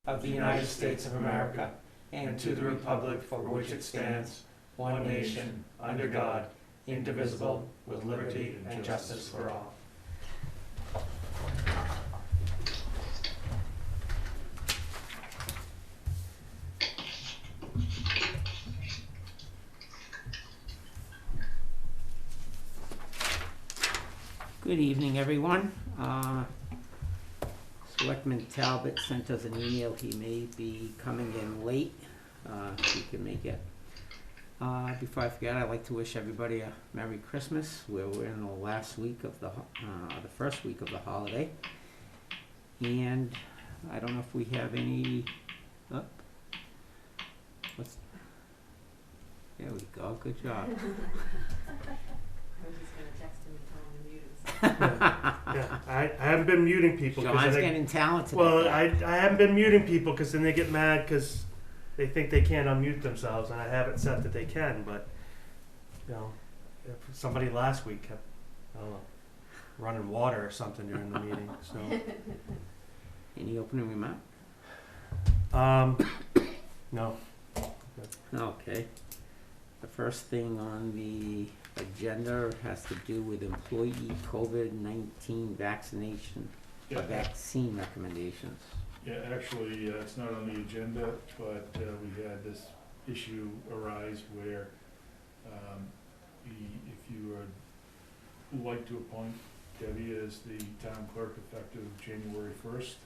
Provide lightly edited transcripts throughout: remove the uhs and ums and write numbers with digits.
of the United States of America and to the republic for which it stands, one nation, under God, indivisible, with liberty and justice for all. Good evening, everyone. Selectman Talbot sent us an email. He may be coming in late, if he can make it. Before I forget, I'd like to wish everybody a Merry Christmas. We're in the last week of the first week of the holiday. And I don't know if we have any, there we go, good job. I was just gonna text him and tell him to mute himself. Yeah, I haven't been muting people. Sean's getting talented. Well, I haven't been muting people because then they get mad because they think they can't unmute themselves, and I have it set that they can. But you know, if somebody last week kept, I don't know, running water or something during the meeting. So, Any opening remark? no. Okay. The first thing on the agenda has to do with employee COVID-19 vaccination or vaccine recommendations. Yeah, actually, it's not on the agenda, but we had this issue arise where if you would like to appoint Debbie as the town clerk effective January 1st,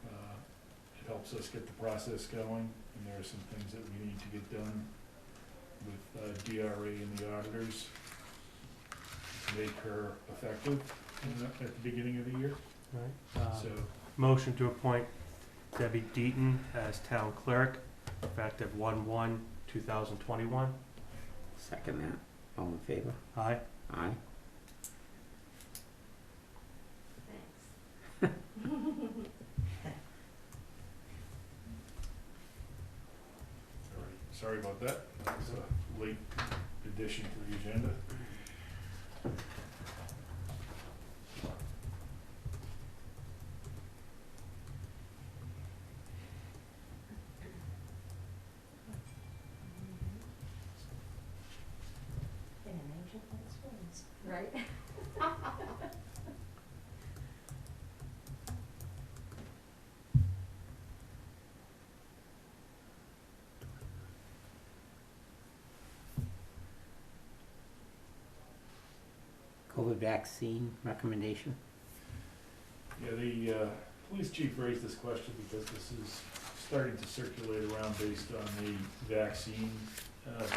it helps us get the process going, and there are some things that we need to get done with DRA and the auditors to make her effective at the beginning of the year. Right. So Motion to appoint Debbie Deaton as town clerk, effective 1/1/2021. Second that. All in favor? Aye. Aye. Thanks. Sorry about that. That was a late addition to the agenda. Been an ancient experience. Right? COVID vaccine recommendation. Yeah, the police chief raised this question because this is starting to circulate around based on the vaccine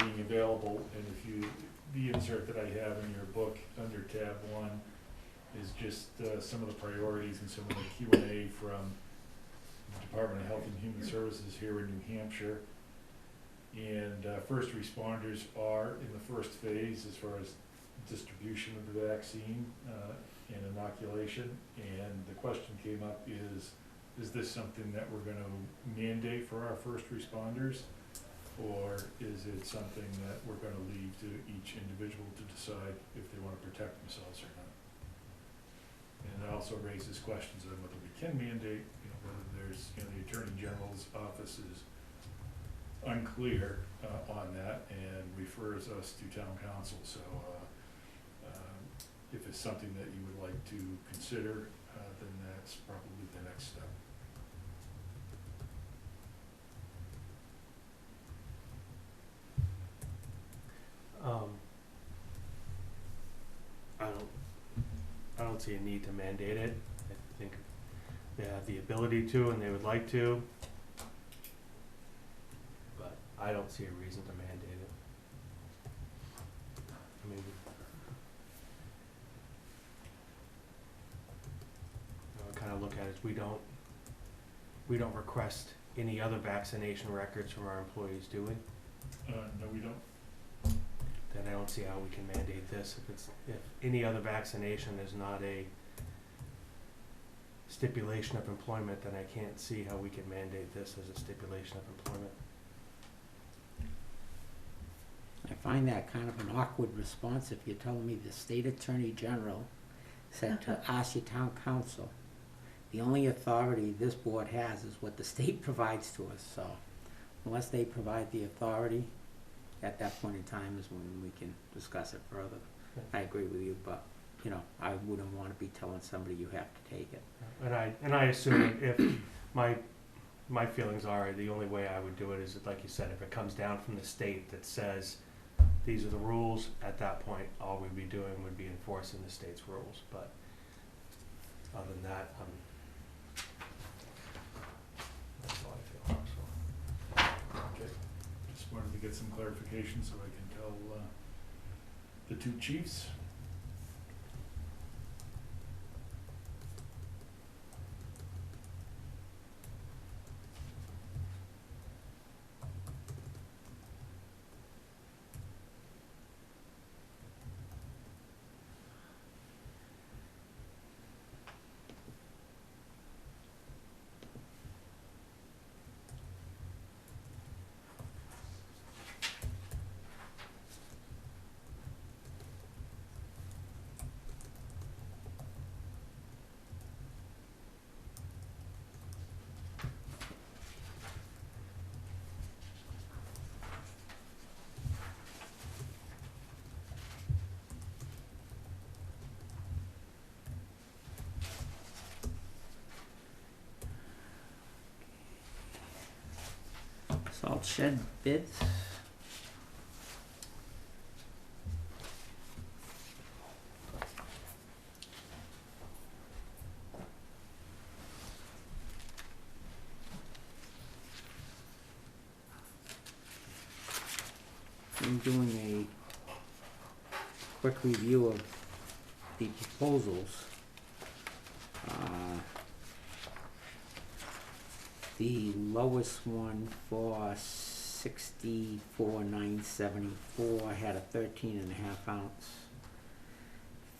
being available. And if you, the insert that I have in your book under tab 1 is just some of the priorities and some of the Q&A from the Department of Health and Human Services here in New Hampshire. And first responders are in the first phase as far as distribution of the vaccine and inoculation, and the question came up is this something that we're going to mandate for our first responders, or is it something that we're going to leave to each individual to decide if they want to protect themselves or not? And it also raises questions on whether we can mandate, whether there's, the Attorney General's office is unclear on that and refers us to town council. So if it's something that you would like to consider, then that's probably the next step. I don't see a need to mandate it. I think they have the ability to and they would like to, but I don't see a reason to mandate it. I mean, I kind of look at it as we don't request any other vaccination records from our employees, do we? No, we don't. Then I don't see how we can mandate this. If any other vaccination is not a stipulation of employment, then I can't see how we can mandate this as a stipulation of employment. I find that kind of an awkward response if you're telling me the state attorney general said to ask your town council the only authority this board has is what the state provides to us, so unless they provide the authority, at that point in time is when we can discuss it further. I agree with you, but, you know, I wouldn't wanna be telling somebody you have to take it. And I assume if my feelings are, the only way I would do it is, like you said, if it comes down from the state that says, these are the rules, at that point, all we'd be doing would be enforcing the state's rules, but other than that, that's how I feel, so. Okay, just wanted to get some clarification so I can tell, the two chiefs. Salt shed bids. I'm doing a quick review of the proposals. The lowest one for 64,974 had a 13.5 ounce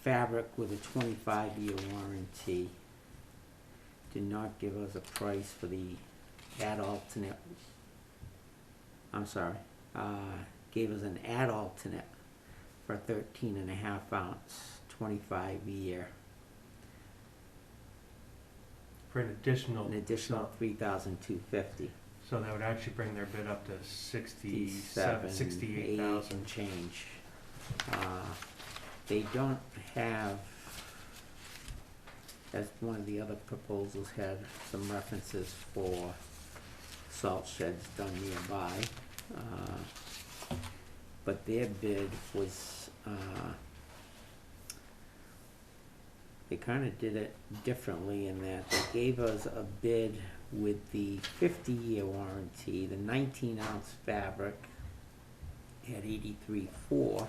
fabric with a 25-year warranty. Did not give us a price for the ad alternate. I'm sorry. Gave us an ad alternate for a 13.5 ounce, 25-year. For an additional. An additional $3,250. So that would actually bring their bid up to 68,000. and change. They don't have, as one of the other proposals had some references for salt sheds done nearby. But their bid was, they kinda did it differently in that they gave us a bid with the 50-year warranty, the 19-ounce fabric at $83,400,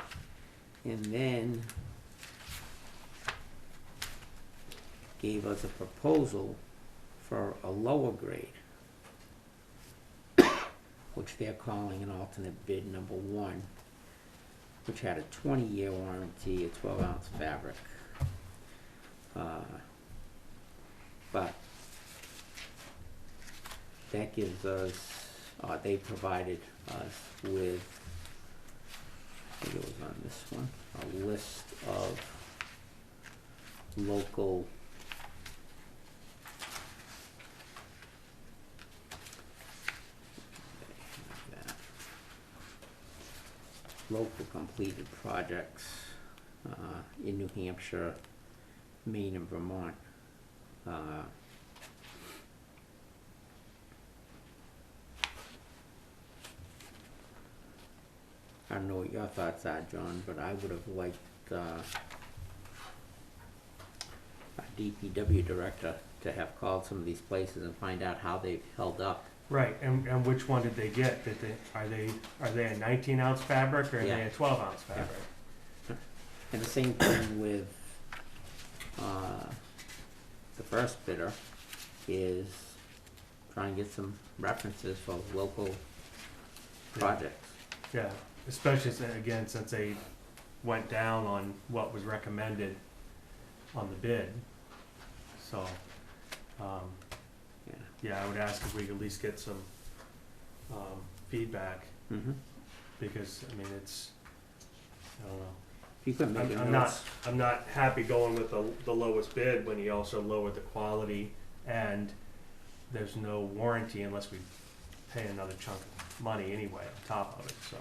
and then gave us a proposal for a lower grade, which they're calling an alternate bid number 1, which had a 20-year warranty, a 12-ounce fabric. But that gives us, they provided us with, I think it was on this one, a list of local completed projects in New Hampshire, Maine, and Vermont. I don't know what your thoughts are, John, but I would have liked our DPW director to have called some of these places and find out how they've held up. Right, and which one did they get? Are they a 19-ounce fabric or are Yeah. they a 12-ounce fabric? And the same thing with the first bidder is try and get some references for local projects. Yeah, especially since they went down on what was recommended on the bid. So, yeah, I would ask if we could at least get some feedback, Mm-hmm. because I mean it's, I don't know. If you could make a I'm notes. not happy going with the lowest bid when he also lowered the quality and there's no warranty unless we pay another chunk of money anyway on top of it, so.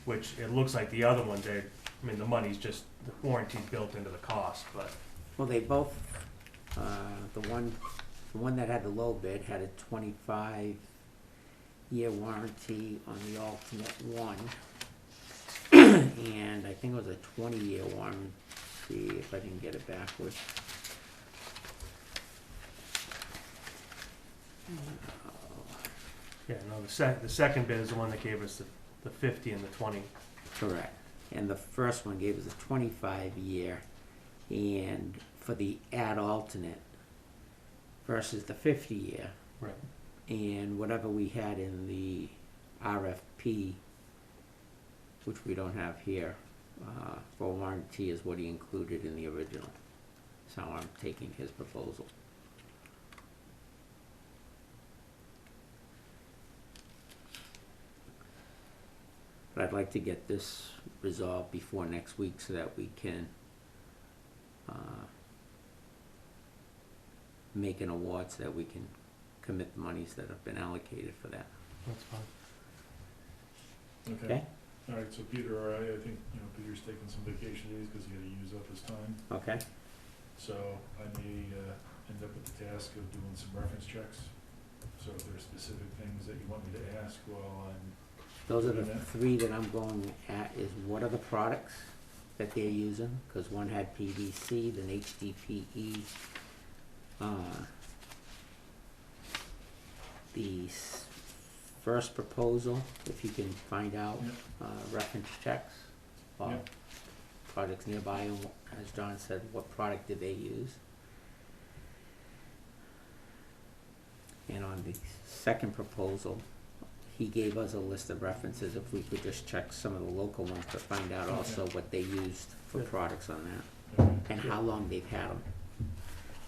Which it looks like the other one, the money's just, the warranty's built into the cost, but, Well, they both, the one that had the low bid had a 25-year warranty on the alternate one. And I think it was a 20-year warranty, if I didn't get it backwards. yeah, no, the second bid is the one that gave us the 50 and the 20. Correct. And the first one gave us a 25-year, and for the add alternate versus the 50-year, Right. and whatever we had in the RFP, which we don't have here, for warranty is what he included in the original. So I'm taking his proposal. But I'd like to get this resolved before next week so that we can make an award so that we can commit the monies that have been allocated for that. That's fine. Okay? All right, so Peter, I think, Peter's taking some vacation days because he had to use up his time. Okay? So I may end up with the task of doing some reference checks. So if there's specific things that you want me to ask while I'm, Those are the three that I'm going at, is what are the products that they're using? Because one had PVC, then HDPE. First proposal, if you can find out, reference checks, or Yep. projects nearby, and as John said, what product did they use? And on the second proposal, he gave us a list of references, if we could just check some of the local ones to find out also what they used for Yeah. products on that, okay, and how long they've had them.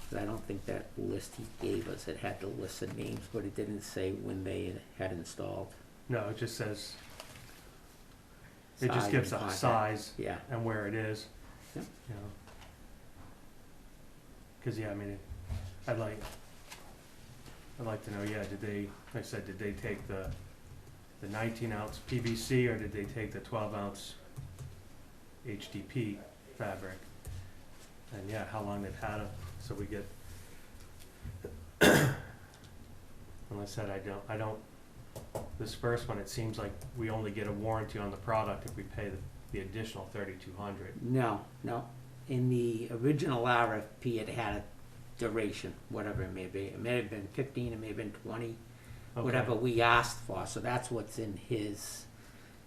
'Cause I don't think that list he gave us, it had the list of names, but it didn't say when they had installed. No, it just says, it Size just gives and a contact. size Yeah, and where it is. Yep. You know. Cause yeah, I mean, I'd like to know, yeah, did they take the 19-ounce PVC or did they take the 12-ounce HDP fabric? And yeah, how long they've had them, so we get. Like I said, I don't, this first one, it seems like we only get a warranty on the product if we pay the additional $3,200. no, in the original RFP, it had a duration, whatever it may be, it may have been 15, it may have been 20, Okay. whatever we asked for, so that's what's in his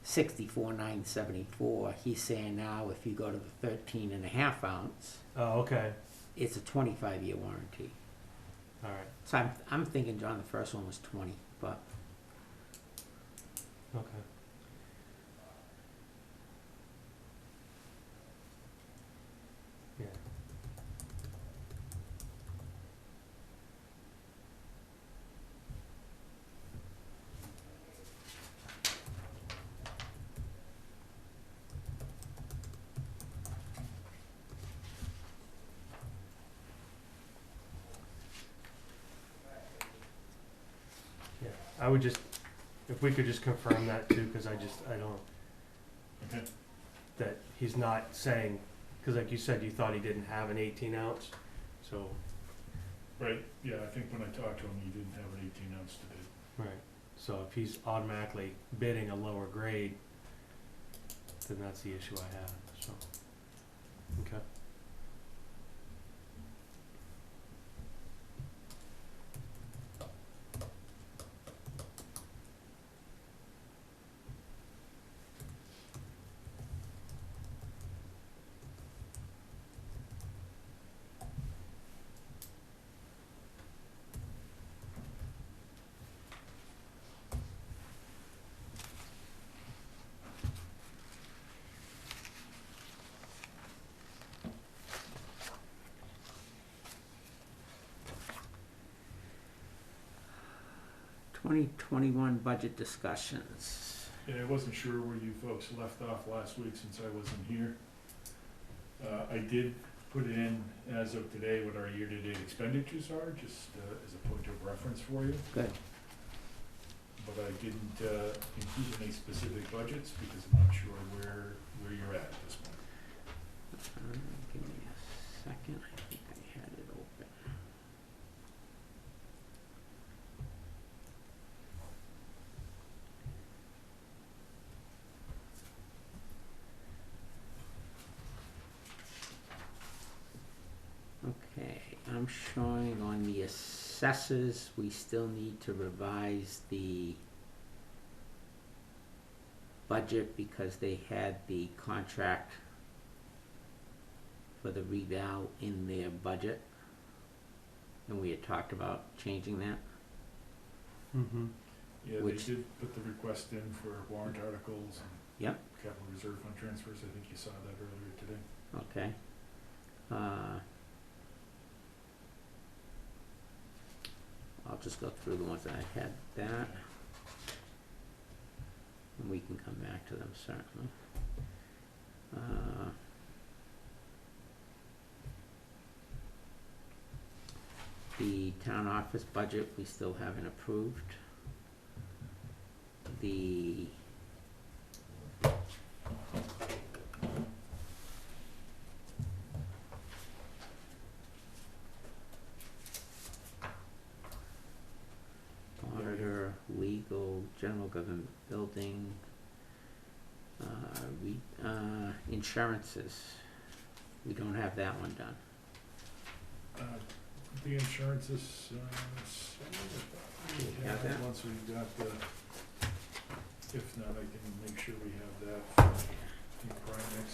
64,974. He's saying now if you go to the 13.5 ounce, Oh, okay, it's a 25-year warranty. all right, So I'm thinking, John, the first one was 20, but okay. Yeah. Yeah, I would just, if we could just confirm that too, cause I don't, okay, that he's not saying, cause like you said, you thought he didn't have an 18-ounce, so, right, yeah, I think when I talked to him, he didn't have an 18-ounce to bid. right, so if he's automatically bidding a lower grade, then that's the issue I have, so, okay. ...2021 budget discussions. Yeah, I wasn't sure where you folks left off last week since I wasn't here. I did put in as of today what our year-to-date expenditures are, just as a point of reference for you. Good. But I didn't include any specific budgets because I'm not sure where you're at this point. Give me a second, I think I had it open. Okay, I'm showing on the assessors, we still need to revise the budget because they had the contract for the reval in their budget. And we had talked about changing that. Mm-hmm. Yeah, Which- they did put the request in for warrant articles and Yep. capital reserve fund transfers. I think you saw that earlier today. Okay. I'll just go through the ones that I had that. And we can come back to them certainly. The town office budget, we still haven't approved. The auditor, legal, general government building, insurances, we don't have that one done. The insurance is, We have that? once we've got the, if not, I can make sure we have that from the Primex.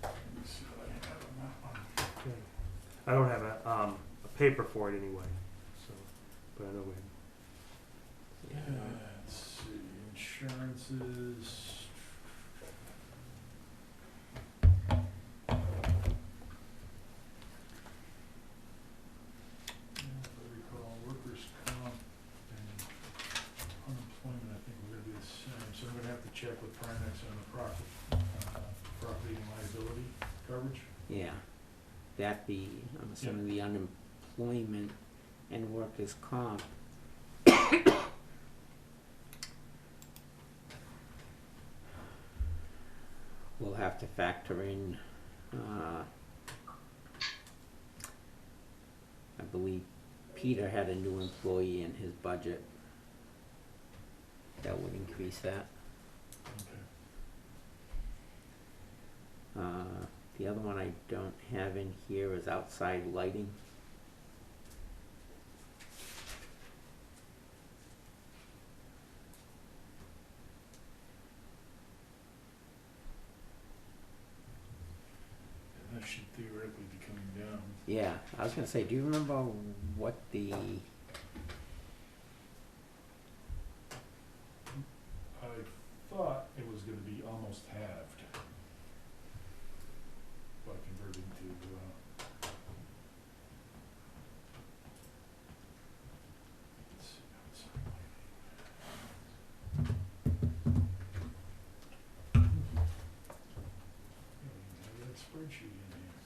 Let me see what I have on that one. I don't have a paper for it anyway, so, but I know we. Let's see, insurances. If I recall, workers' comp and unemployment, I think we're gonna be the same, so I'm gonna have to check with Primex on the property and liability coverage. Yeah, that be, I'm assuming the unemployment and workers' comp. We'll have to factor in, I believe Peter had a new employee in his budget. That would increase that. Okay. The other one I don't have in here is outside lighting. And that should theoretically be coming down. Yeah, I was gonna say, do you remember what the, I thought it was gonna be almost halved by converting to, let's see, outside. Yeah, we have that spreadsheet in here.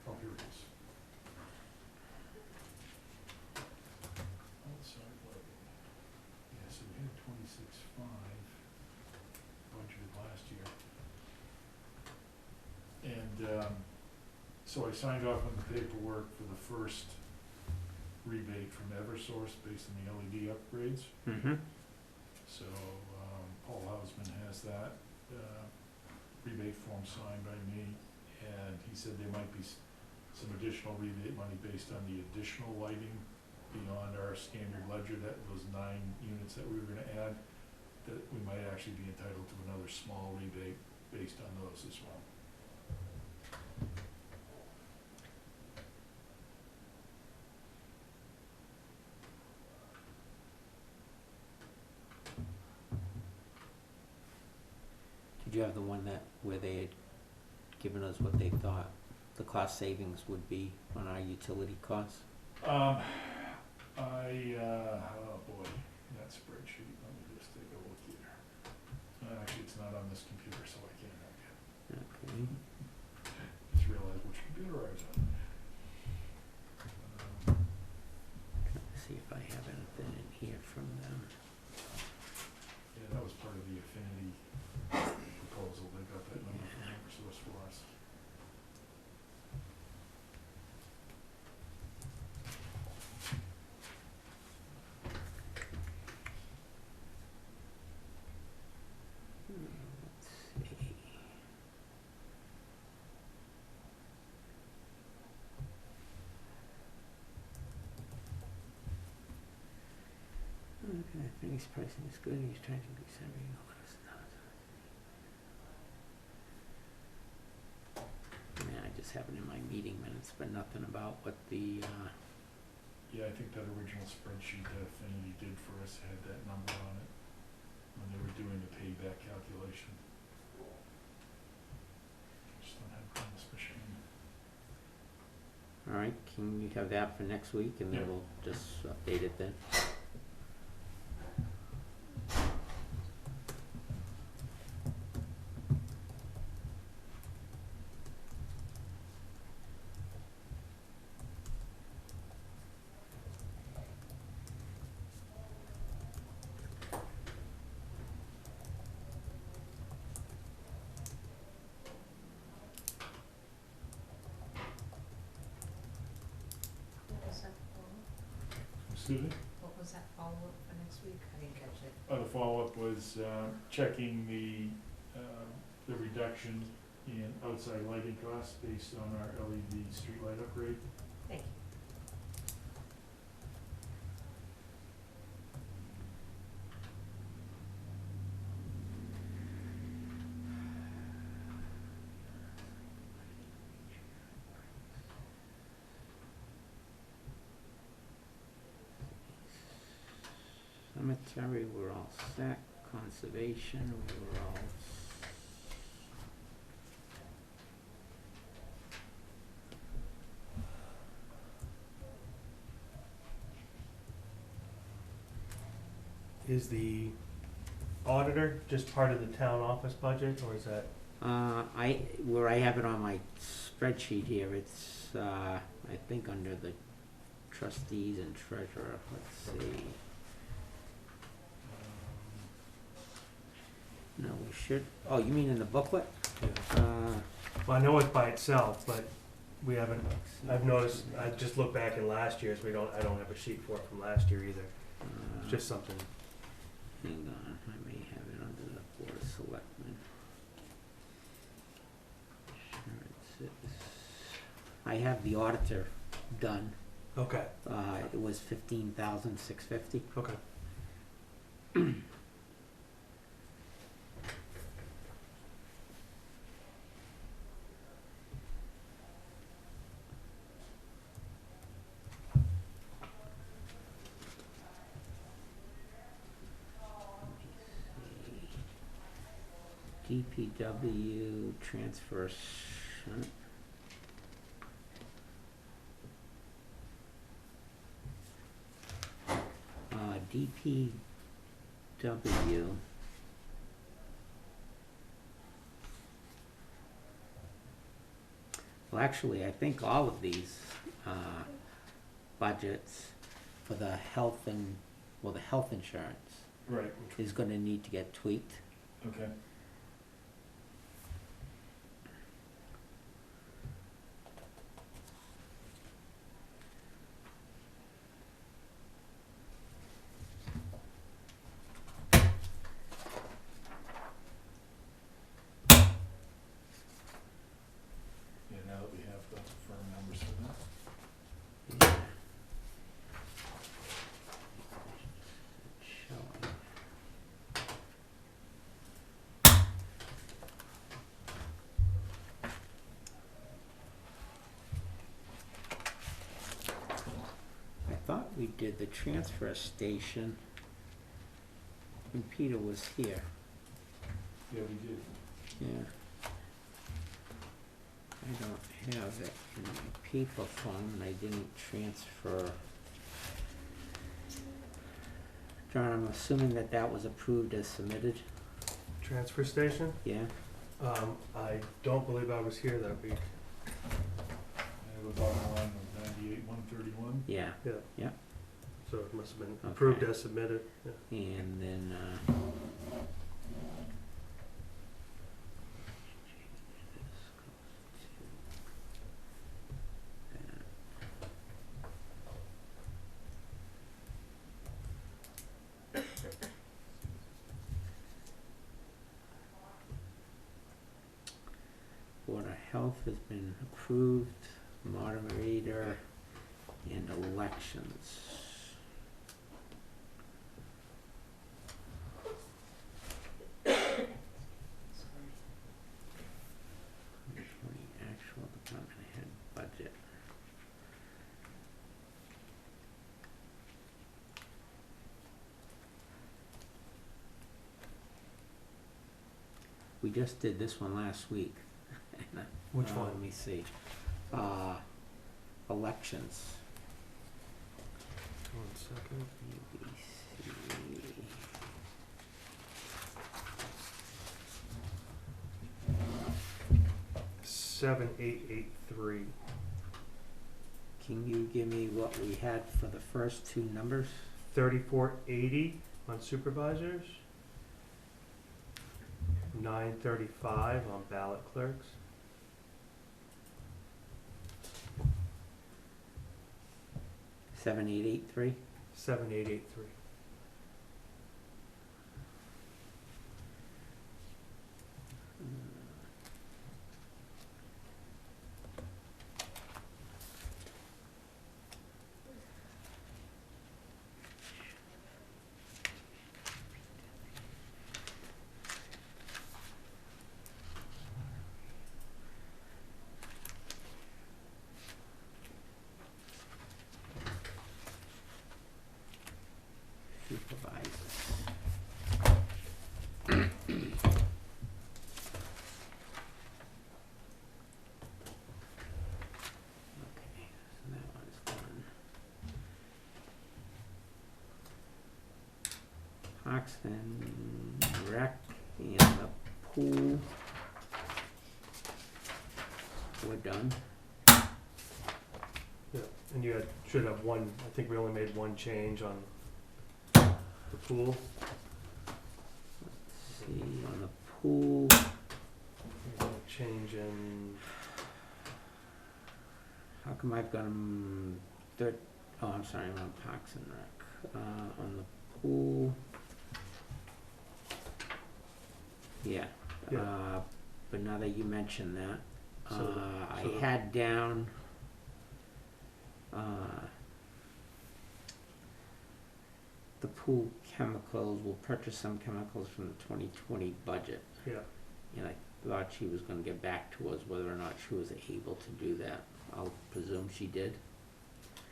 Oh, here it is. Outside lighting. Yeah, so we had 26.5 budgeted last year. And, so I signed off on the paperwork for the first rebate from Eversource based on the LED upgrades. So, Paul Hausman has that, rebate form signed by me, and he said there might be some additional rebate money based on the additional lighting beyond our standard ledger, that those 9 units that we were gonna add, that we might actually be entitled to another small rebate based on those as well. did you have the one that, where they had given us what they thought the cost savings would be on our utility costs? Oh boy, that spreadsheet, let me just take a look here. Actually, it's not on this computer, so I can't help you. Okay. Just realized which computer I was on. Trying to see if I have anything in here from them. Yeah, that was part of the Affinity proposal, they got that number from Eversource for us. Let's see. Okay, I think his pricing is good, he's trying to be savvy, I just have it in my meeting minutes, but nothing about what the, Yeah, I think that original spreadsheet that Affinity did for us had that number on it when they were doing the payback calculation. Just don't have it on this machine. alright, can you have that for next week, and then Yeah. we'll just update it then? What was that follow-up? Excuse me? What was that follow-up for next week? I didn't catch it. The follow-up was, checking the reduction in outside lighting costs based on our LED streetlight upgrade. Thank you. Cemetery, we're all set, conservation, we're all Is the auditor just part of the town office budget, or is that? where I have it on my spreadsheet here, it's, I think under the trustees and treasurer, let's see. No, we should, oh, you mean in the booklet? Well, I know it's by itself, but we haven't, let's see. I've noticed, I just looked back in last year's, I don't have a sheet for it from last year either. It's just something. Hang on, I may have it under the Board of Selectmen. Insurances. I have the auditor done, Okay, it was $15,650. okay. DPW transfer, DPW. Well, actually, I think all of these, budgets for the health and, well, the health insurance Right, which, is gonna need to get tweaked. okay. Yeah, now that we have the firm numbers for that. Yeah. Showing. I thought we did the transfer station when Peter was here, Yeah, we did. yeah. I don't have it in my paper phone and I didn't transfer. John, I'm assuming that that was approved as submitted, Transfer station? yeah? I don't believe I was here that week. And the bottom line was 98,131. Yeah, So it must have been Okay. approved as submitted. Yeah. and then, Board of Health has been approved, moderator, and elections. The actual department head budget. We just did this one last week. Which Let one? me see. Elections. 1 second. ABC. Seven eight eight three. Can you give me what we had for the first two numbers? 3480 on supervisors. 935 on ballot clerks. $7,883. 7883. Supervisors. Okay, so that one's done. Parks and Rec and the pool. We're done. Yeah, and you should have one. I think we only made one change on the pool. See, on the pool, Change in. how come I've got them oh, I'm sorry, I'm on Parks and Rec. On the pool. Yeah, Yeah. but now that you mention that, So I the- had down, the pool chemicals, will purchase some chemicals from the 2020 budget. Yeah. And I thought she was gonna get back to us whether or not she was able to do that. I'll presume she did.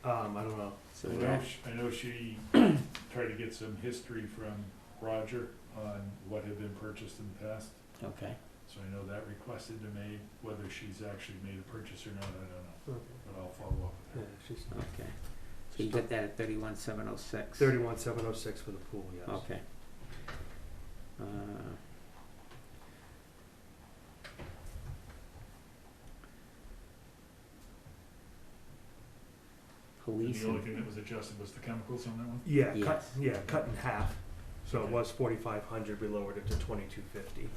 I don't know. So I we're know, act- I know she tried to get some history from Roger on what had been purchased in the past. okay, So I know that request had been made, whether she's actually made a purchase or not, I don't know, Okay. but I'll follow up Yeah, with her. she's okay. So you got that at 31,706? 31,706 for the pool. Yes. Okay. Uh, And Police the only and, thing that was adjusted was the chemicals on that one? Yeah. Yes. Cut in half. So it Okay. was 4,500. We lowered it to 2,250.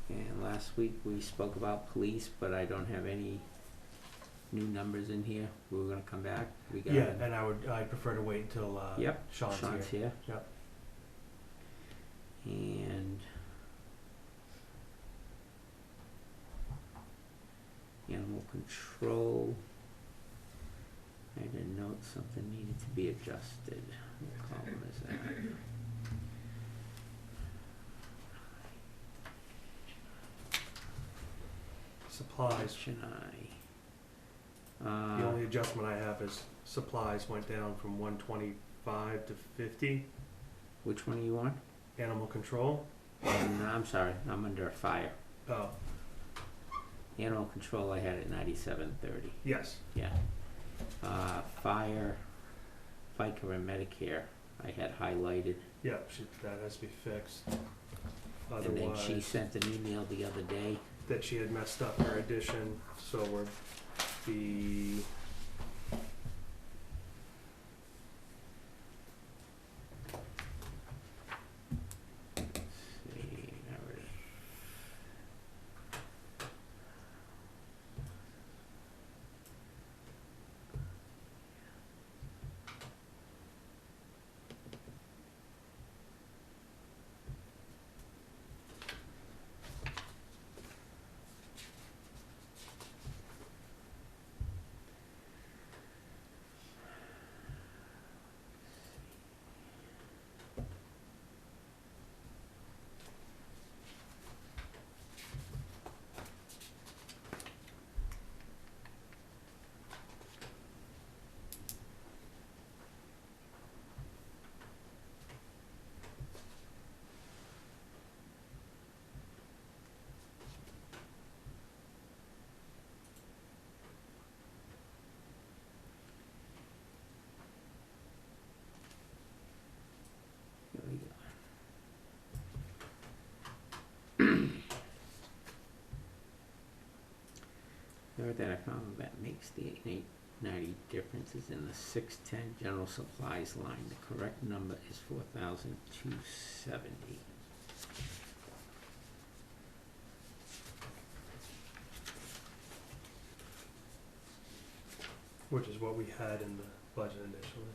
and last week we spoke about police, but I don't have any new numbers in here. We were gonna come back. We got Yeah, and I'd prefer to wait until Yep, Sean's Sean's here. here. Yep. And animal control. I had a note something needed to be adjusted. What column is that? Supplies. Option The I. only adjustment I have is supplies went down from 125 to 50. Which one are you on? Animal control. And I'm sorry, I'm under fire. Oh, Animal control I had at 9730. yes. Yeah. Fire, FICA and Medicare I had highlighted. Yeah, that has to be fixed. And then she Otherwise, sent an email the other day. that she had messed up her addition, so we're the Let's see, there it is. Here we go. Third that I found that makes the 890 differences in the 610 general supplies line. The correct number is 4,270. which is what we had in the budget initially.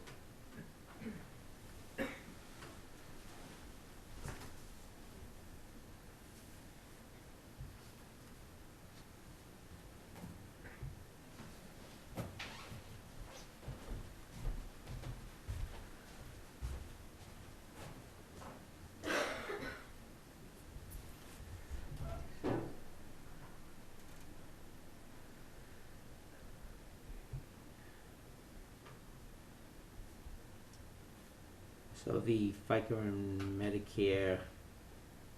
So the FICA and Medicare,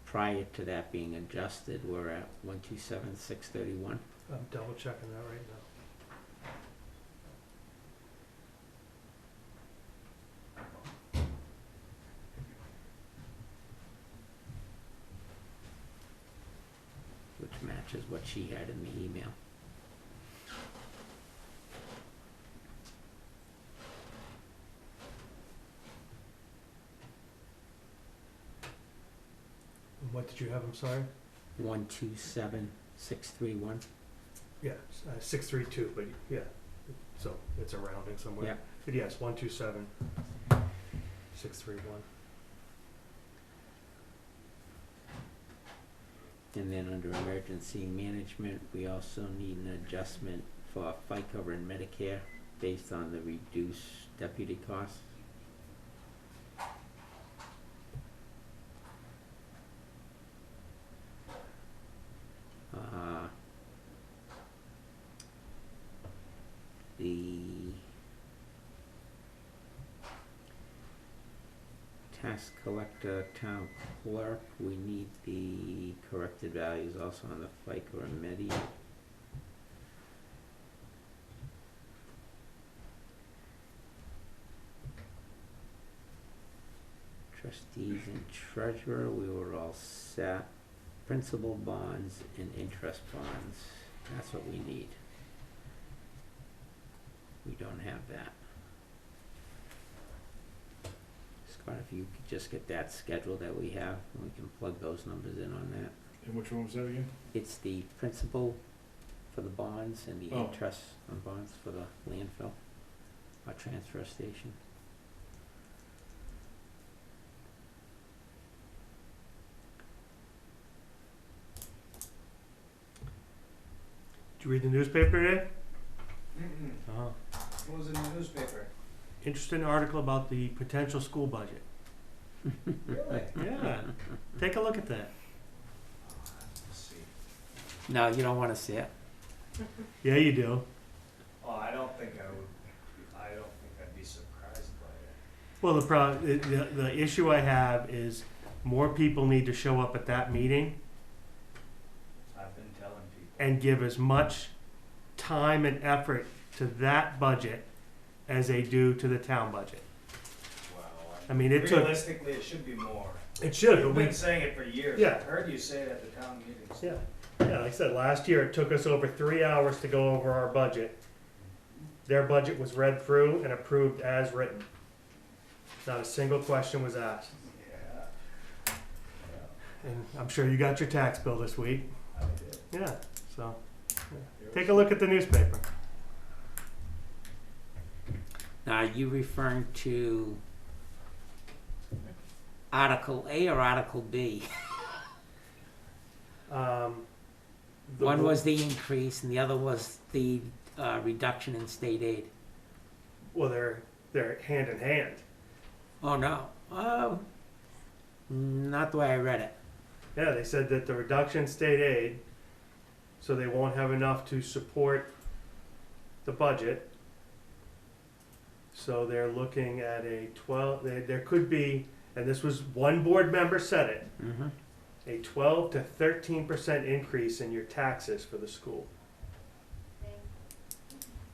prior to that being adjusted, we're at 127,631. I'm double checking that right now. Which matches what she had in the email. And what did you have, I'm sorry? 127,631. Yeah, 632, but yeah, so it's a rounding somewhere. Yeah. But yes, 127, 631. And then under emergency management, we also need an adjustment for FICA and Medicare based on the reduced deputy costs. The tax collector, town clerk, we need the corrected values also on the FICA and Medi. Trustees and treasurer, we were all set. Principal bonds and interest bonds, that's what we need. We don't have that. Scott, if you could just get that schedule that we have, and we can plug those numbers in on that. And which one was that again? It's the principal for the bonds and the Oh. interest on bonds for the landfill, our transfer station. Did you read the newspaper today? Mm-mm. What was in the newspaper? Interesting article about the potential school budget. Really? Yeah, take a look at that. Let's see. No, you don't wanna see it. Yeah, you do. Oh, I don't think I'd be surprised by it. Well, the issue I have is more people need to show up at that meeting I've been telling people. and give as much time and effort to that budget as they do to the town budget. Well, I mean, it took, realistically, it should be more. it should, but You've we, been saying it for years. Yeah. I've heard you say it at the town meetings. yeah, yeah, like I said, last year it took us over 3 hours to go over our budget. Their budget was read through and approved as written. Not a single question was asked. Yeah. And I'm sure you got your tax bill this week. I did. Yeah, so, take a look at the newspaper. Now, are you referring to Article A or Article B? The One was the increase and the other was the reduction in state aid. Well, they're hand in hand. Oh, no. Not the way I read it. Yeah, they said that the reduction in state aid, so they won't have enough to support the budget. So they're looking at a 12, there could be, and this was one board member said it, Mm-hmm. a 12 to 13% increase in your taxes for the school.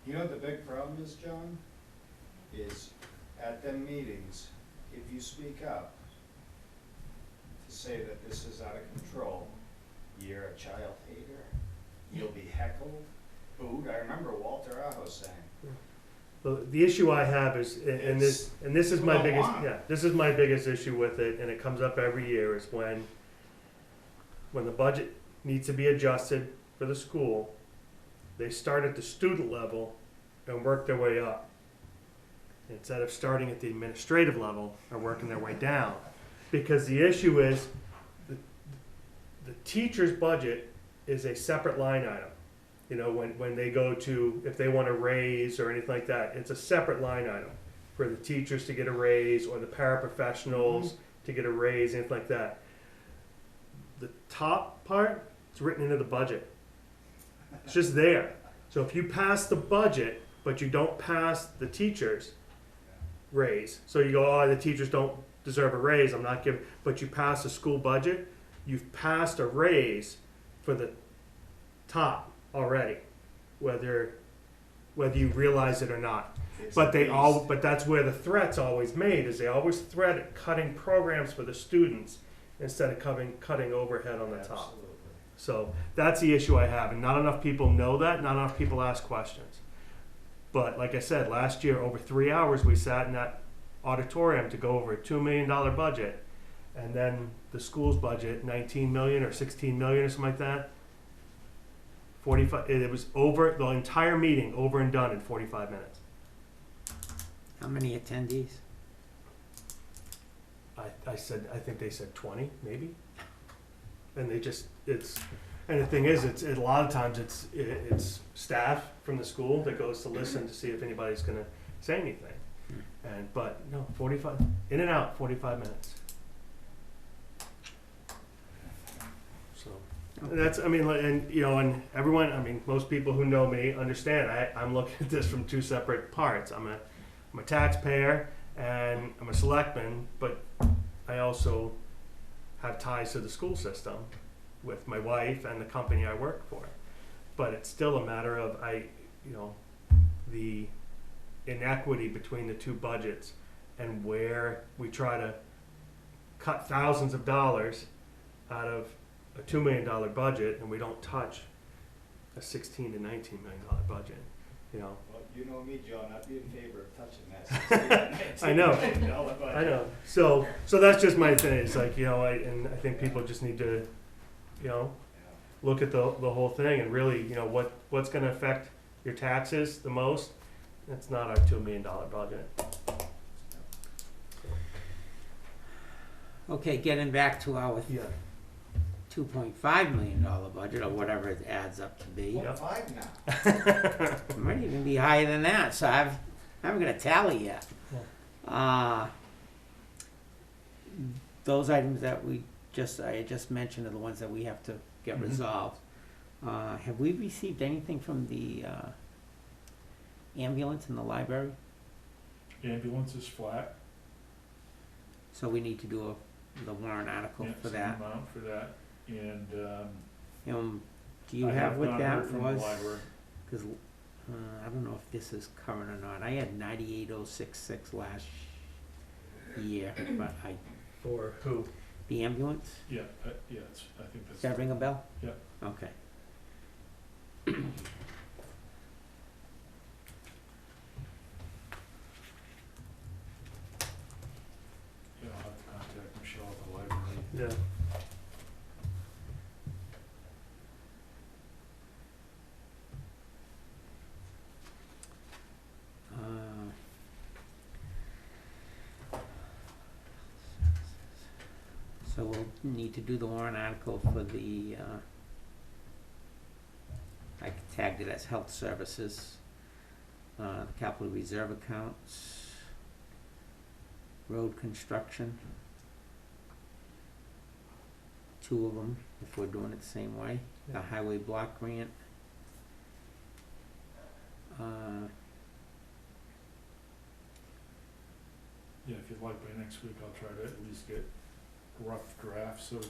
You know what the big problem is, John? Is at them meetings, if you speak up to say that this is out of control, you're a child hater, you'll be heckled, booed. I remember Walter Aho saying, The issue I have is, and this is my People don't biggest, want 'em. yeah, this is my biggest issue with it, and it comes up every year, is when the budget needs to be adjusted for the school, they start at the student level and work their way up. Instead of starting at the administrative level and working their way down. Because the issue is, the teacher's budget is a separate line item. You know, when they go to, if they want a raise or anything like that, it's a separate line item for the teachers to get a raise or the paraprofessionals to get a raise, anything like that. The top part, it's written into the budget. It's just there. So if you pass the budget, but you don't pass the teachers' raise, so you go, oh, the teachers don't deserve a raise, I'm not giving, but you pass the school budget, you've passed a raise for the top already, whether you realize it or not. it's But a beast. but that's where the threat's always made, is they always threat at cutting programs for the students instead of cutting overhead on the top. Absolutely. So that's the issue I have, and not enough people know that, not enough people ask questions. But like I said, last year, over 3 hours, we sat in that auditorium to go over a $2 million budget, and then the school's budget, 19 million or 16 million or something like that. 45, it was over, the entire meeting over and done in 45 minutes. How many attendees? I think they said 20, maybe. And they just, and the thing is, it's, a lot of times it's staff from the school that goes to listen to see if anybody's gonna say anything. But no, 45, in and out, 45 minutes. So, and that's, I mean, and, you know, and everyone, I mean, most people who know me understand, I'm looking at this from two separate parts. I'm a taxpayer and I'm a selectman, but I also have ties to the school system with my wife and the company I work for. But it's still a matter of, the inequity between the two budgets and where we try to cut thousands of dollars out of a $2 million budget and we don't touch a $16 to $19 million budget, you know. Well, you know me, John, I'd be in favor of touching that. I know. $16 million budget. I know. So that's just my thing. It's like, and I think people just need to, look at the whole thing and really, what's going to affect your taxes the most. It's not our $2 million budget. Okay, getting back to our Yeah. $2.5 million budget, or whatever it adds up to be. What, Yeah. 5 now? It might even be higher than that, so I haven't got a tally yet. Those items that I just mentioned are the ones that we have to get Mhm. resolved. Have we received anything from the, ambulance in the library? Ambulance is flat. So we need to do the warrant article Yeah, for same that. amount for that, and, Do you I have what not that heard from the was? library. Cause, I don't know if this is current or not. I had 98,066 last year, but For who? the ambulance, Yeah, yeah, I think that's. does that ring a bell? Yeah. Okay. Yeah, I'll have to contact Michelle at the library. Yeah. So we'll need to do the warrant article for the, I tagged it as health services, the capital reserve accounts, road construction. 2 of them, if we're doing it the same way, the Yeah. highway block grant. Yeah, if you'd like, by next week, I'll try to at least get rough drafts of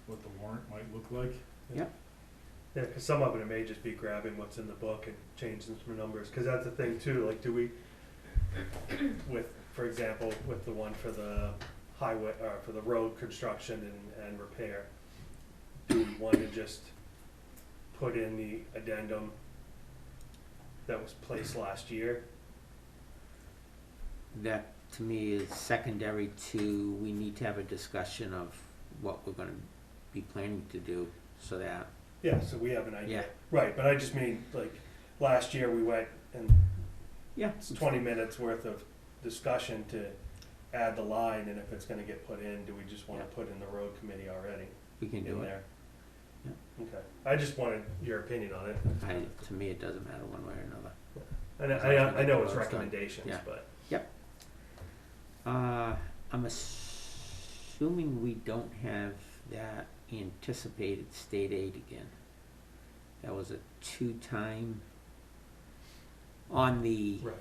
what the warrant might look like. Yeah, because some of it may just be grabbing what's in the book and changing some numbers, because that's the thing too, like, do we, with, for example, with the one for the highway, or for the road construction and repair, do we want to just put in the addendum that was placed last year? That, to me, is secondary to, we need to have a discussion of what we're gonna be planning to do, so that, Yeah, so we have an idea. Yeah. Right, but I just mean, like, last year we went and yeah, it's 20 minutes worth of discussion to add the line, and if it's gonna get put in, do we just wanna Yeah. put in the road committee already we can do in it. there? Okay, I just wanted your opinion on it. To me, it doesn't matter one way or another. And as long as we I get know the it's roads done. recommendations, Yeah. but, I'm assuming we don't have that anticipated state aid again. That was a 2-time on the, right,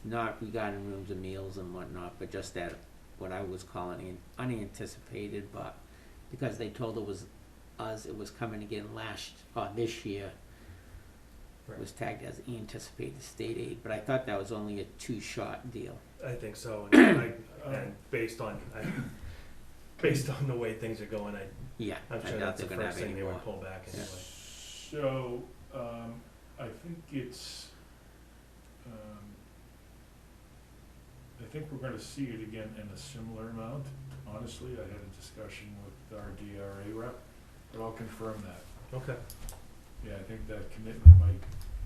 not regarding rooms and meals and whatnot, but just that, what I was calling unanticipated, but because they told it was coming again this year, right. was tagged as anticipated state aid, but I thought that was only a 2-shot deal. I think so, and and based on the way things are going, Yeah, I I'm sure doubt that's they're the gonna first have thing any they more. would pull back Yeah. anyway. So, I think I think we're gonna see it again in a similar amount. Honestly, I had a discussion with our DRA rep, but I'll confirm that. Okay. Yeah, I think that commitment might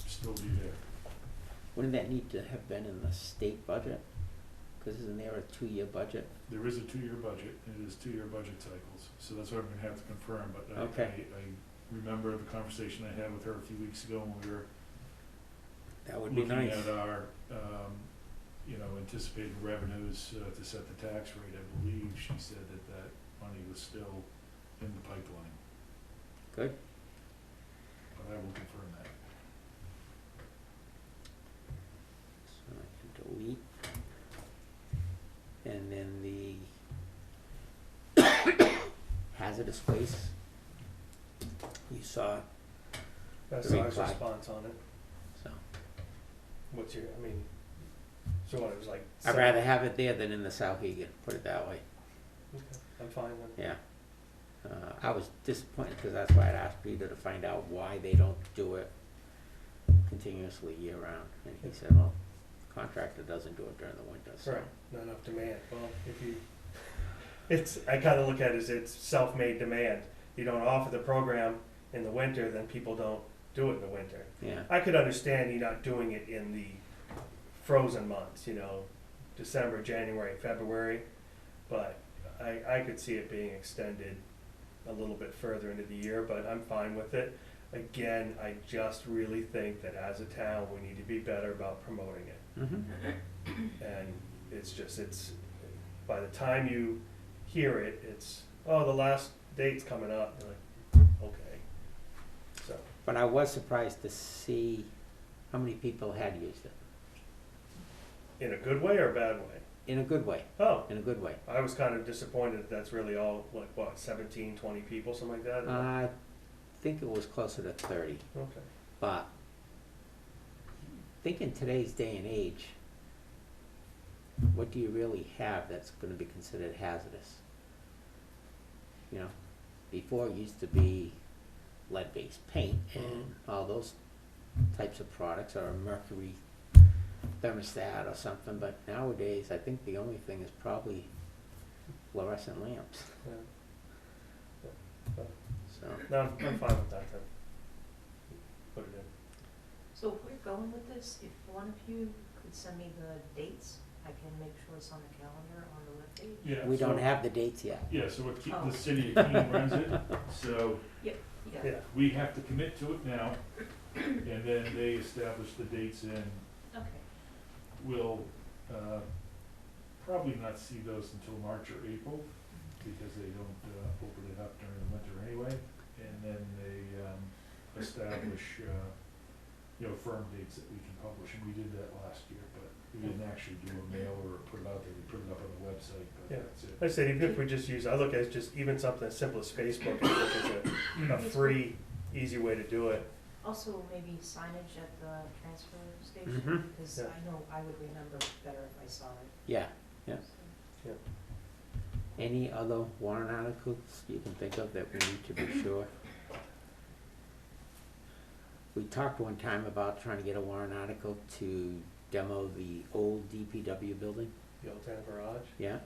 still be there. Wouldn't that need to have been in the state budget? Cause isn't there a 2-year budget? There is a 2-year budget, and it is 2-year budget cycles, so that's what I'm gonna have to confirm, but Okay. I remember the conversation I had with her a few weeks ago when we were That would be looking nice. at our, anticipated revenues, to set the tax rate. I believe she said that money was still in the pipeline, Good. but I will confirm that. So I can delete. And then the hazardous waste. You saw, That's The our reply. response on it. so. What's your, I mean, so what, it was like. I'd rather have it there than in the Souhegan, put it that way. Okay, I'm fine then. Yeah. I was disappointed because that's why I'd asked Peter to find out why they don't do it continuously year round. And he said, well, the contractor doesn't do it during the winter, so. Right, not enough demand. Well, I kinda look at it as it's self-made demand. You don't offer the program in the winter, then people don't do it in the winter. Yeah, I could understand you not doing it in the frozen months, December, January, February, but I could see it being extended a little bit further into the year, but I'm fine with it. Again, I just really think that as a town, we need to be better about promoting it. And it's, by the time you hear it, it's, oh, the last date's coming up, you're like, okay. But I was surprised to see how many people had used it, In a good way or a bad way? in a good way, Oh, in a good way. I was kind of disappointed that that's really all, like, what, 17, 20 people, something like that? I think it was closer to 30, Okay. but I think in today's day and age, what do you really have that's gonna be considered hazardous? You know, before it used to be lead-based paint and all those types of products, or a mercury thermostat or something, but nowadays, I think the only thing is probably fluorescent lamps, Yeah. so. No, I'm fine with that then. Put it in. So if we're going with this, if one of you could send me the dates, I can make sure it's on the calendar on the webpage. Yeah. We don't so- have the dates yet. Yeah, so what Oh. the city of Keene runs it, so Yeah, Yeah. we have to commit to it now, and then they establish the dates, and okay. we'll, probably not see those until March or April, because they don't, open it up during the winter anyway, and then they, establish, firm dates that we can publish, and we did that last year, but we didn't actually do a mail or put it out there, we put it up on the website, but Yeah. that's it. Like I said, even if we just use, I look at it as just even something as simple as Facebook, I look as a free, easy way to do it. Also, maybe signage at the transfer station, Mhm. because Yeah. I know I would remember better if I saw it. Yeah, yeah. So- Any other warrant articles you can think of that we need to be sure? We talked one time about trying to get a warrant article to demo the old DPW building, The old town garage, yeah?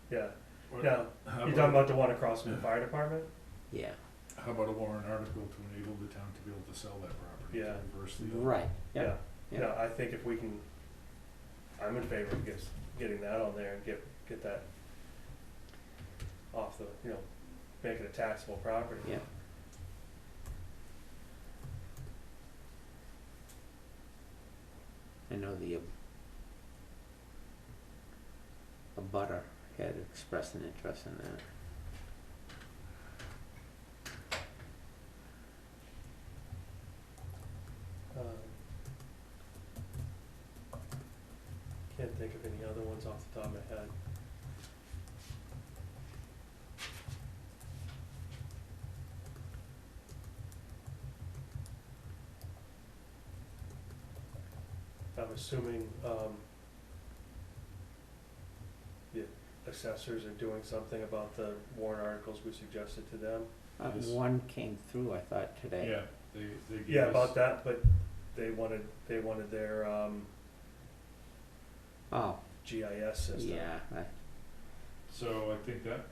yeah. What- Now, how you're about- talking about the one across from the fire department? Yeah, How about a warrant article to enable the town to be able to sell that property? Yeah. To reverse the. right, yeah, yeah. Yeah, I think if we can, I'm in favor of getting that on there and get that off the, make it a taxable property. Yeah. I know a butter had expressed an interest in that. Can't think of any other ones off the top of my head. I'm assuming, the assessors are doing something about the warrant articles we suggested to them. Yes. One came through, I thought, today. Yeah, they gave Yeah, us. about that, but they wanted their, Oh, GIS system. yeah, So I think that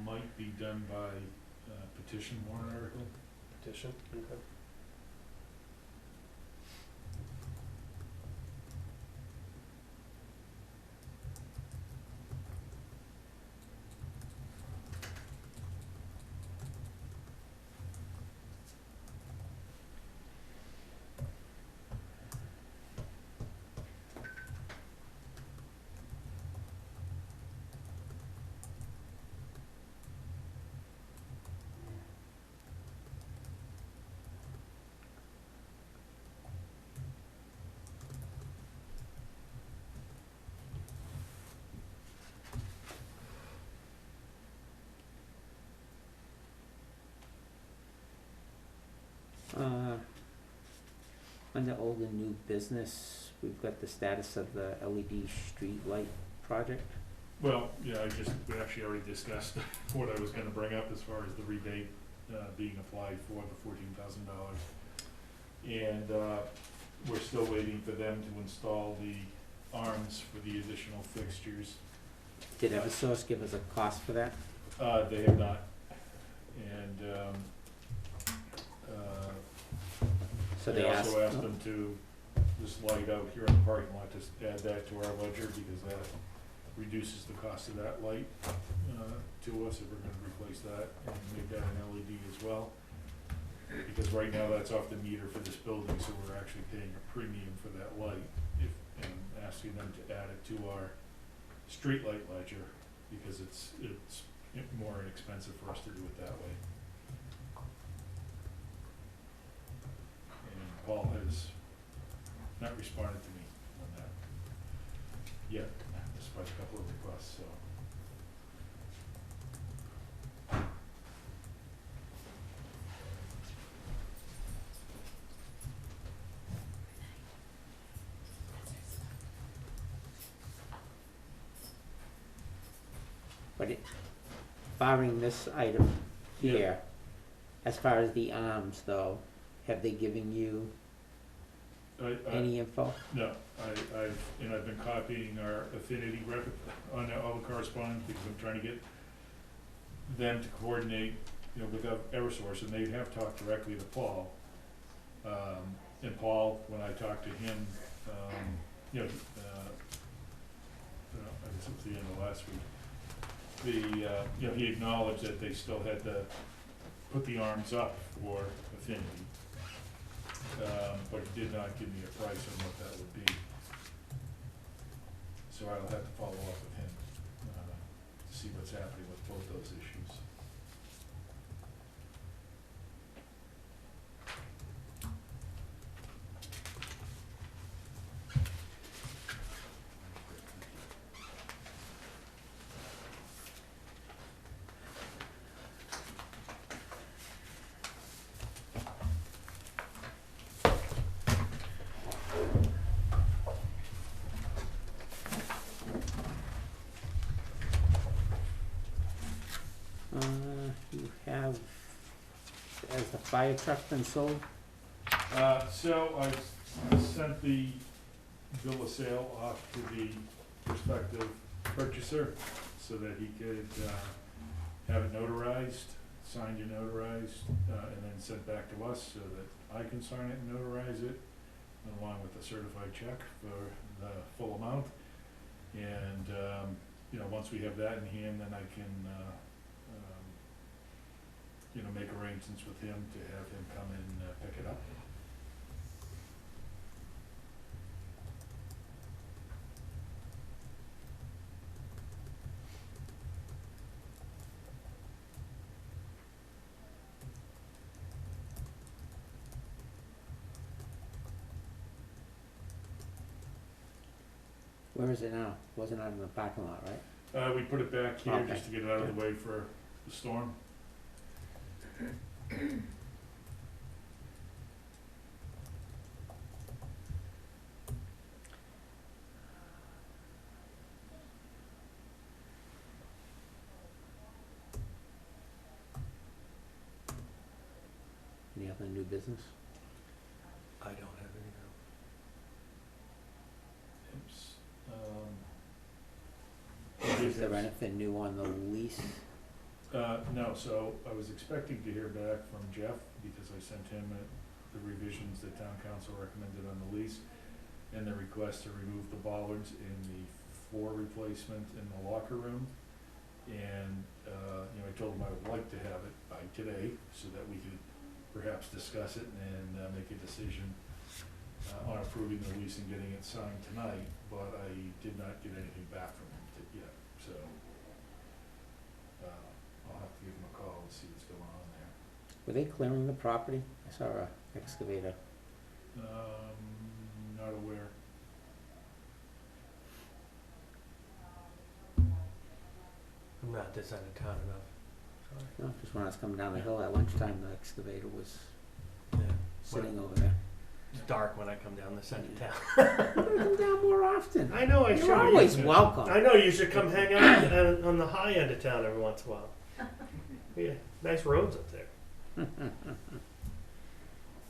might be done by petition warrant article. Petition, okay. Under old and new business, we've got the status of the LED street light project. Well, yeah, we actually already discussed what I was gonna bring up as far as the rebate, being applied for the $14,000. And, we're still waiting for them to install the arms for the additional fixtures. Did Eversource give us a cost for that? They have not. And, So I they asked. also asked them to just light out here in the parking lot, just add that to our ledger, because that reduces the cost of that light, to us, if we're gonna replace that, and make that an LED as well. Because right now, that's off the meter for this building, so we're actually paying a premium for that light, and asking them to add it to our streetlight ledger, because it's more inexpensive for us to do it that way. Paul has not responded to me on that yet, despite a couple of requests, so. But barring this item Yeah. here, as far as the arms though, have they given you any info? No, I've been copying our Affinity rep on all the correspondence, because I'm trying to get them to coordinate, with Eversource, and they have talked directly to Paul. And Paul, when I talked to him, I guess it was the end of last week, he acknowledged that they still had to put the arms up for Affinity. But he did not give me a price on what that would be. So I'll have to follow up with him, to see what's happening with both those issues. You have, has the fire truck been sold? So I sent the bill of sale off to the prospective purchaser so that he could, have it notarized, signed and notarized, and then sent back to us so that I can sign it and notarize it, along with a certified check for the full amount. And, once we have that in hand, then I can, make arrangements with him to have him come and pick it up. Where is it now? Wasn't out in the parking lot, right? We put it back here Okay. just to get it out of the way for the storm. Any other new business? I don't have any. Is there anything new on the lease? No, so I was expecting to hear back from Jeff, because I sent him the revisions that town council recommended on the lease, and the request to remove the bollards in the floor replacement in the locker room. And, I told him I would like to have it by today, so that we could perhaps discuss it and make a decision on approving the lease and getting it signed tonight, but I did not get anything back from him yet, so I'll have to give him a call and see what's going on there. Were they clearing the property? I saw a excavator. Not aware. I'm not this end of town enough. Sorry. No, just when I was coming down the hill at lunchtime, the excavator was Yeah. sitting over there. It's dark when I come down this end of town. Come down more often. I know, I You're should. always welcome. I know, you should come hang out on the high end of town every once in a while. Yeah, nice roads up there.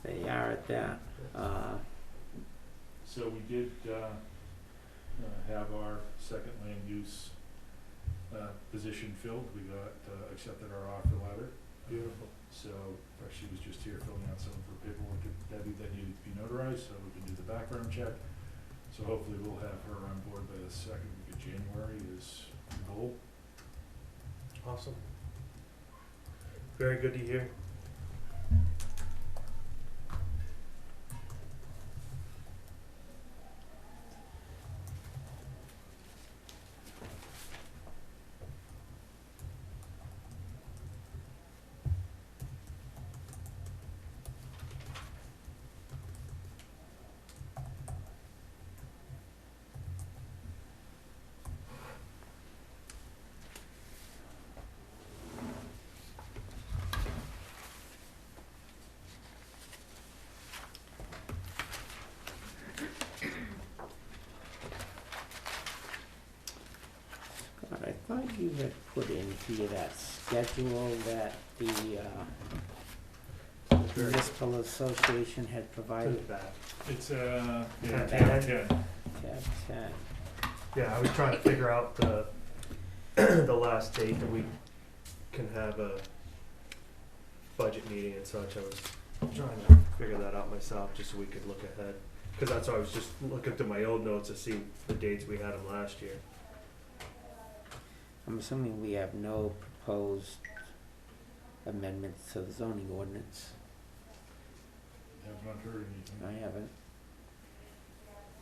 They are at that. So we did have our second land use position filled. We got accepted our offer letter. Beautiful. So she was just here filling out some of her paperwork that needed to be notarized, so we can do the background check. So hopefully we'll have her on board by the second week of January is the goal. Awesome. Very good to hear. you had put in here that schedule that the municipal association had To provided, the back. It's, yeah, Tab tab 10. 10. tab 10. Yeah, I was trying to figure out the, the last date that we can have a budget meeting and such. I was trying to figure that out myself, just so we could look ahead. Cause that's why I was just looking through my old notes to see the dates we had them last year. I'm assuming we have no proposed amendments to the zoning ordinance. Have not heard anything. I haven't.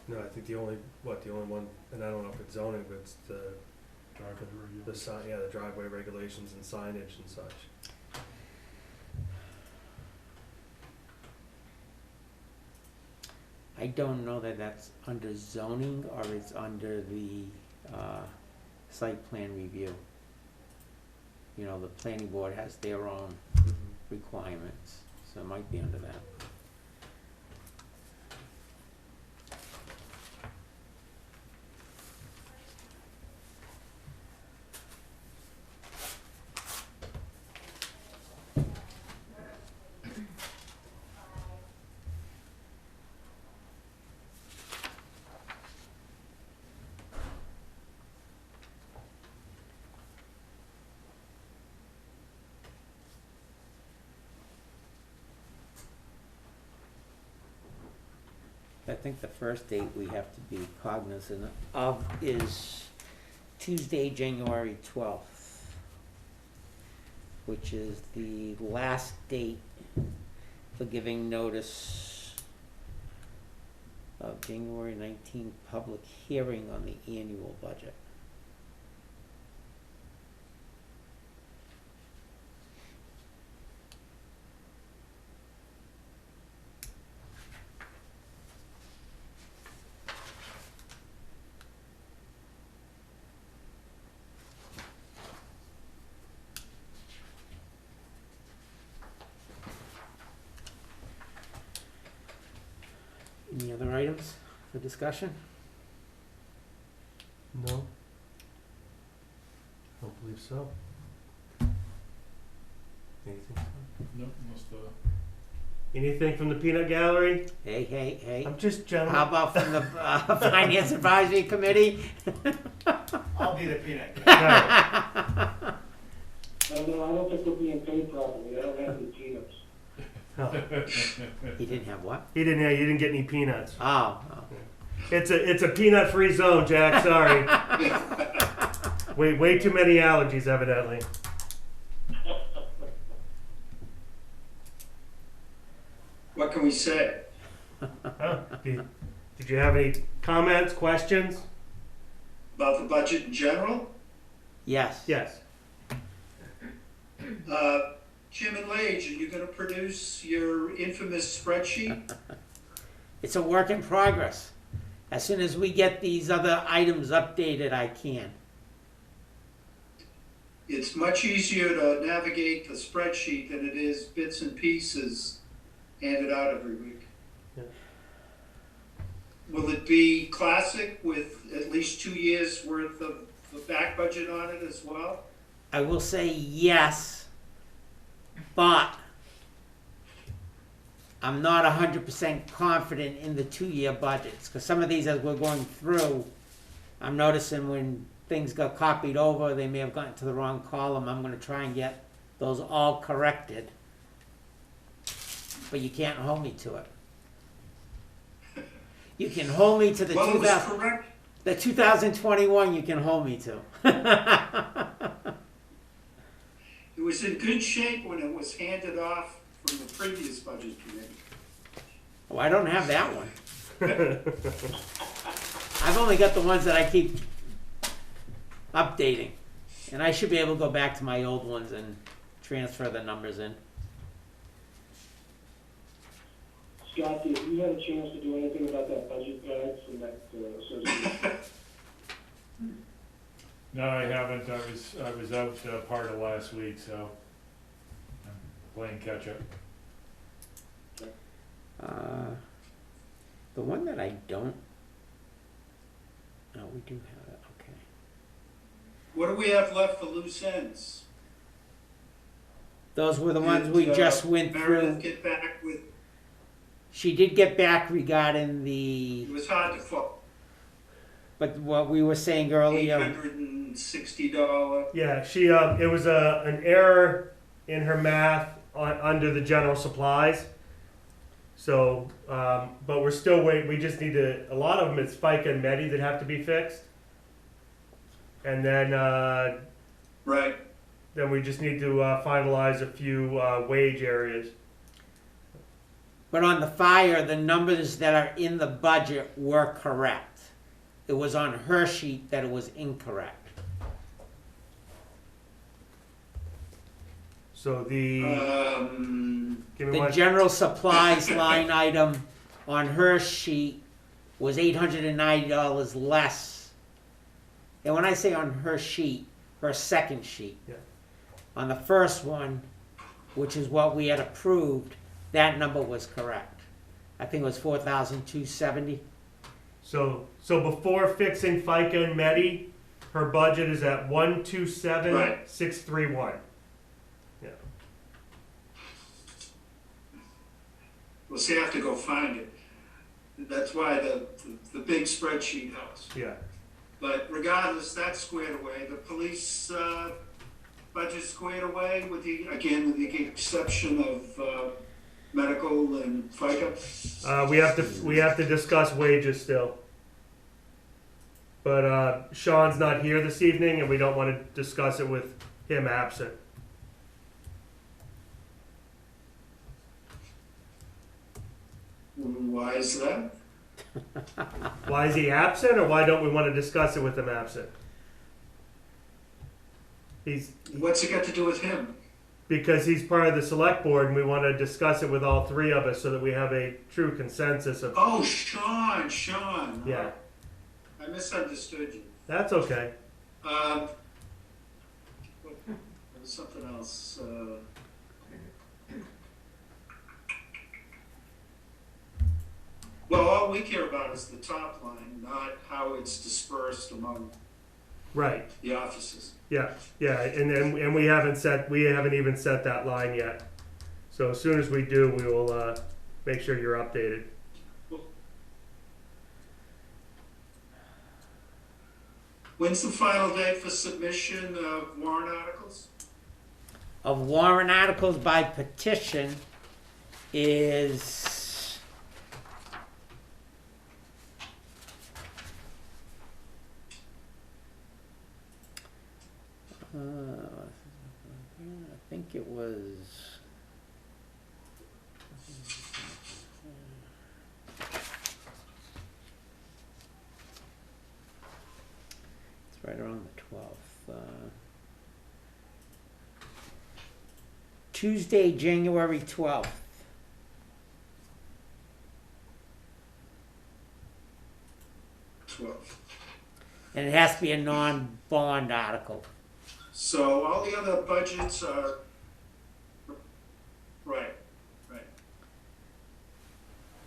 No, I think the only one, and I don't know if it's zoning, but it's the Driveway review. the driveway regulations and signage and such. I don't know that that's under zoning or it's under the site plan review. You know, the planning board has their own requirements, so it might be under that. I think the first date we have to be cognizant of is Tuesday, January 12th, which is the last date for giving notice of January 19th public hearing on the annual budget. Any other items for discussion? No. Don't believe so. Anything? Nope, must, Anything from the peanut gallery? Hey, hey, hey. I'm just general. How about from the Finance Advisory Committee? I'll be the peanut gallery. No. No, I don't think we're being paid properly. I don't have any peanuts. Oh. He didn't have what? You didn't get any peanuts. Oh, It's a peanut free zone, Jack, sorry. Way too many allergies evidently. What can we say? Huh? Did you have any comments, questions? About the budget in general? yes. Yes. Jim and Lage, are you gonna produce your infamous spreadsheet? It's a work in progress. As soon as we get these other items updated, I can. It's much easier to navigate the spreadsheet than it is bits and pieces handed out every week. Yeah. Will it be classic with at least 2 years worth of the back budget on it as well? I will say yes, but I'm not 100% confident in the 2-year budgets, because some of these, as we're going through, I'm noticing when things got copied over, they may have gotten to the wrong column. I'm going to try and get those all corrected, but you can't hold me to it. You can hold me to the Well, it was 2000, correct. the 2021. You can hold me to. It was in good shape when it was handed off from the previous budget committee. Oh, I don't have that one. I've only got the ones that I keep updating, and I should be able to go back to my old ones and transfer the numbers in. Scott, have you had a chance to do anything about that budget guide from that association? no, I haven't. I was out part of last week, so I'm playing catch up. The one that I don't. Oh, we do have it. Okay. What do we have left for loose ends? Those were the ones we Did, just went Meredith through. get back with, She did get back regarding it the, was hard to follow, but what we were saying $860. earlier, Yeah, she, it was an error in her math under the general supplies. So, but we're still waiting, we just need to, a lot of them, it's FICA and Medi that have to be fixed. And then, Right, then we just need to finalize a few wage areas. but on the fire, the numbers that are in the budget were correct. It was on her sheet that it was incorrect. So the, give me The one, general supplies line item on her sheet was $890 less. And when I say on her sheet, her second sheet. Yeah. On the first one, which is what we had approved, that number was correct. I think it was 4,270. so before fixing FICA and Medi, her budget is at 127,631. Yeah. we'll see, I have to go find it. That's why the big spreadsheet helps. Yeah. But regardless, that's squared away. The police budget squared away with the exception of medical and FICA. We have to discuss wages still. But Sean's not here this evening, and we don't want to discuss it with him absent. Why is that? Why is he absent, or why don't we want to discuss it with him absent? What's it got to do with him? Because he's part of the select board, and we want to discuss it with all three of us so that we have a true consensus of. Oh, Sean. Yeah, I misunderstood you. that's okay. There was something else. Well, all we care about is the top line, not how it's dispersed among Right. the offices. Yeah, and we haven't even set that line yet. So as soon as we do, we will make sure you're updated. When's the final date for submission of warrant articles? Of warrant articles by petition is I think it was it's right around the 12th. Tuesday, January 12th. And it has to be a non-bond article. So all the other budgets are, right.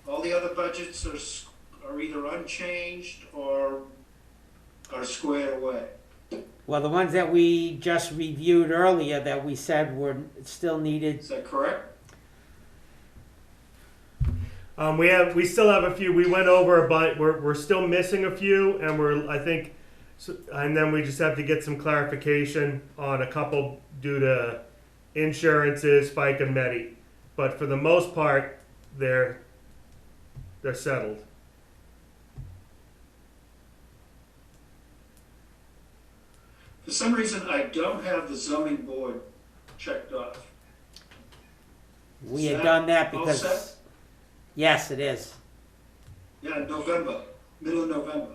All the other budgets are either unchanged or are squared away. Well, the ones that we just reviewed earlier that we said were still needed. Is that correct? We still have a few. We went over, but we're still missing a few, and and then we just have to get some clarification on a couple due to insurances, FICA and Medi. But for the most part, they're settled. For some reason, I don't have the zoning board checked off. We Is had that done that all because, set? yes, it is. Yeah, November, middle of November.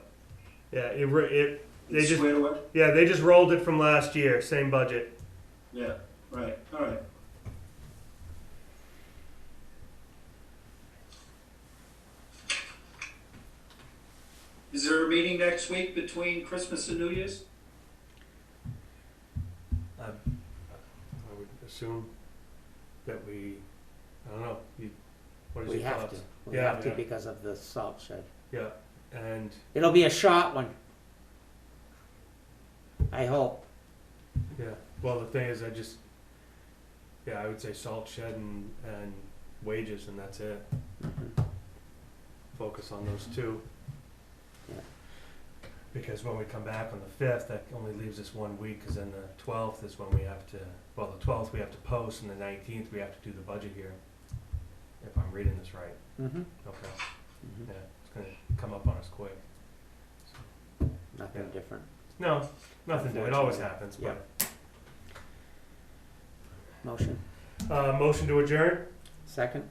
Yeah, they It's just squared away? they just rolled it from last year, same budget. Yeah, right, all right. Is there a meeting next week between Christmas and New Year's? I would assume that I don't know. What is We your have thoughts? to. We Yeah, have to yeah. because of the salt shed. Yeah, and It'll be a short one. I hope. Yeah, well, the thing is, I would say salt shed and wages, and that's it. Mhm. Focus on those two. Yeah. Because when we come back on the 5th, that only leaves us 1 week, because then the 12th is when we have to, well, the 12th we have to post, and the 19th we have to do the budget here. If I'm reading this right. Mm-hmm. Okay, Mm-hmm. yeah, it's gonna come up on us quick. Nothing Yeah. different. No, nothing to it, always happens, Yeah. but. Motion. Motion to adjourn? Second.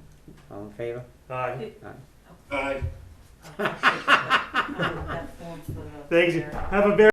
All in favor? Aye. Aye. That form for the. Thank you. Have a very